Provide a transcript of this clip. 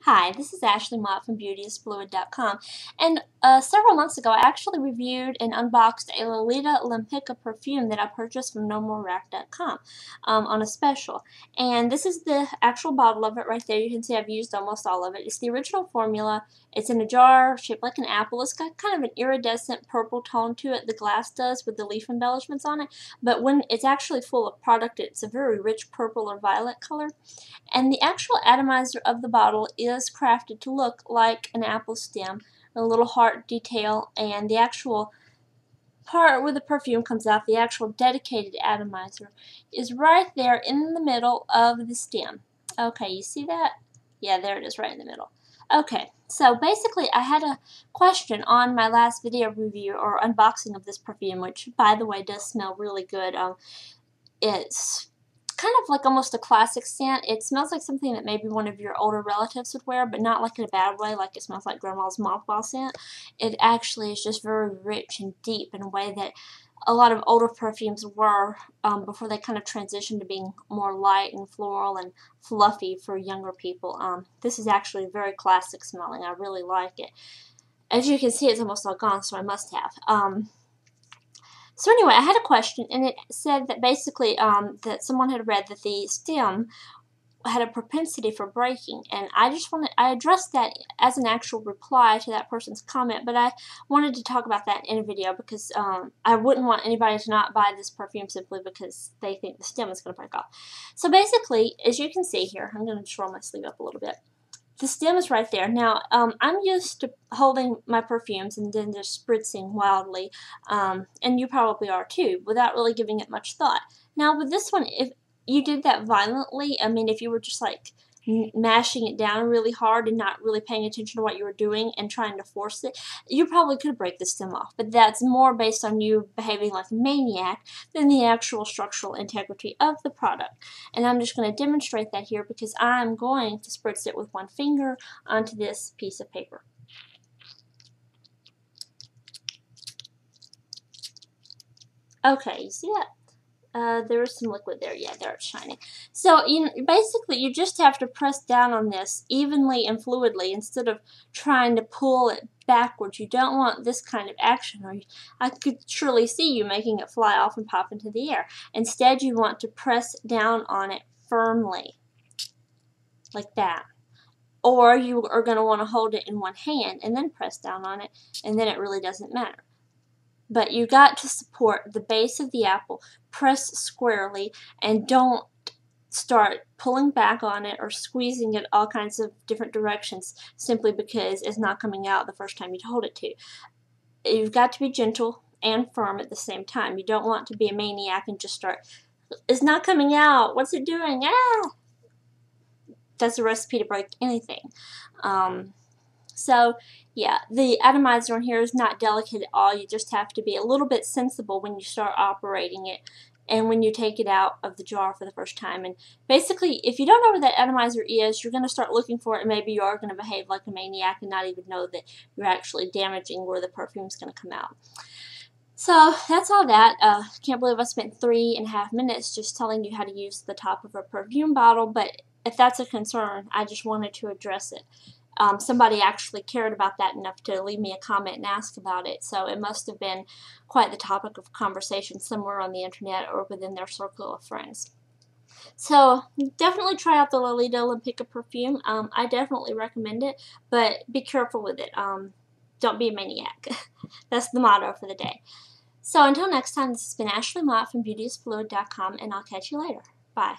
Hi, this is Ashley Mott from BeautyIsFluid.com, and several months ago I actually reviewed and unboxed a Lolita Lempicka perfume that I purchased from NoMoreRack.com on a special. And this is the actual bottle of it right there. You can see I've used almost all of it. It's the original formula. It's in a jar shaped like an apple. It's got kind of an iridescent purple tone to it, the glass does, with the leaf embellishments on it. But when it's actually full of product, it's a very rich purple or violet color. And the actual atomizer of the bottle is crafted to look like an apple stem, a little heart detail, and the actual part where the perfume comes out, the actual dedicated atomizer, is right there in the middle of the stem. Okay, you see that? Yeah, there it is right in the middle. Okay, so basically I had a question on my last video review or unboxing of this perfume, which by the way does smell really good. It's kind of like almost a classic scent. It smells like something that maybe one of your older relatives would wear, but not like in a bad way, like it smells like grandma's mothball scent. It actually is just very rich and deep in a way that a lot of older perfumes were before they kind of transitioned to being more light and floral and fluffy for younger people. This is actually very classic smelling. I really like it. As you can see, it's almost all gone, so I must have. So anyway, I had a question, and it said that basically that someone had read that the stem had a propensity for breaking, and I addressed that as an actual reply to that person's comment, but I wanted to talk about that in a video because I wouldn't want anybody to not buy this perfume simply because they think the stem is going to break off. So basically, as you can see here, I'm going to just roll my sleeve up a little bit. The stem is right there. Now, I'm used to holding my perfumes and then just spritzing wildly, and you probably are too, without really giving it much thought. Now, with this one, if you did that violently, I mean, if you were just like mashing it down really hard and not really paying attention to what you were doing and trying to force it, you probably could break the stem off. But that's more based on you behaving like a maniac than the actual structural integrity of the product. And I'm just going to demonstrate that here because I'm going to spritz it with one finger onto this piece of paper. Okay, you see that? There is some liquid there. Yeah, there it's shining. So basically you just have to press down on this evenly and fluidly instead of trying to pull it backwards. You don't want this kind of action, or I could surely see you making it fly off and pop into the air. Instead, you want to press down on it firmly, like that. Or you are going to want to hold it in one hand and then press down on it, and then it really doesn't matter. But you got to support the base of the apple, press squarely, and don't start pulling back on it or squeezing it all kinds of different directions simply because it's not coming out the first time you hold it to. You've got to be gentle and firm at the same time. You don't want to be a maniac and just start, it's not coming out, what's it doing? Ah! That's a recipe to break anything. So, yeah, the atomizer on here is not delicate at all. You just have to be a little bit sensible when you start operating it and when you take it out of the jar for the first time. And basically, if you don't know where that atomizer is, you're going to start looking for it, and maybe you are going to behave like a maniac and not even know that you're actually damaging where the perfume is going to come out. So that's all that. Can't believe I spent 3.5 minutes just telling you how to use the top of a perfume bottle, but if that's a concern, I just wanted to address it. Somebody actually cared about that enough to leave me a comment and ask about it, so it must have been quite the topic of conversation somewhere on the internet or within their circle of friends. So definitely try out the Lolita Lempicka perfume. I definitely recommend it, but be careful with it. Don't be a maniac. That's the motto for the day. So until next time, this has been Ashley Mott from BeautyIsFluid.com, and I'll catch you later. Bye.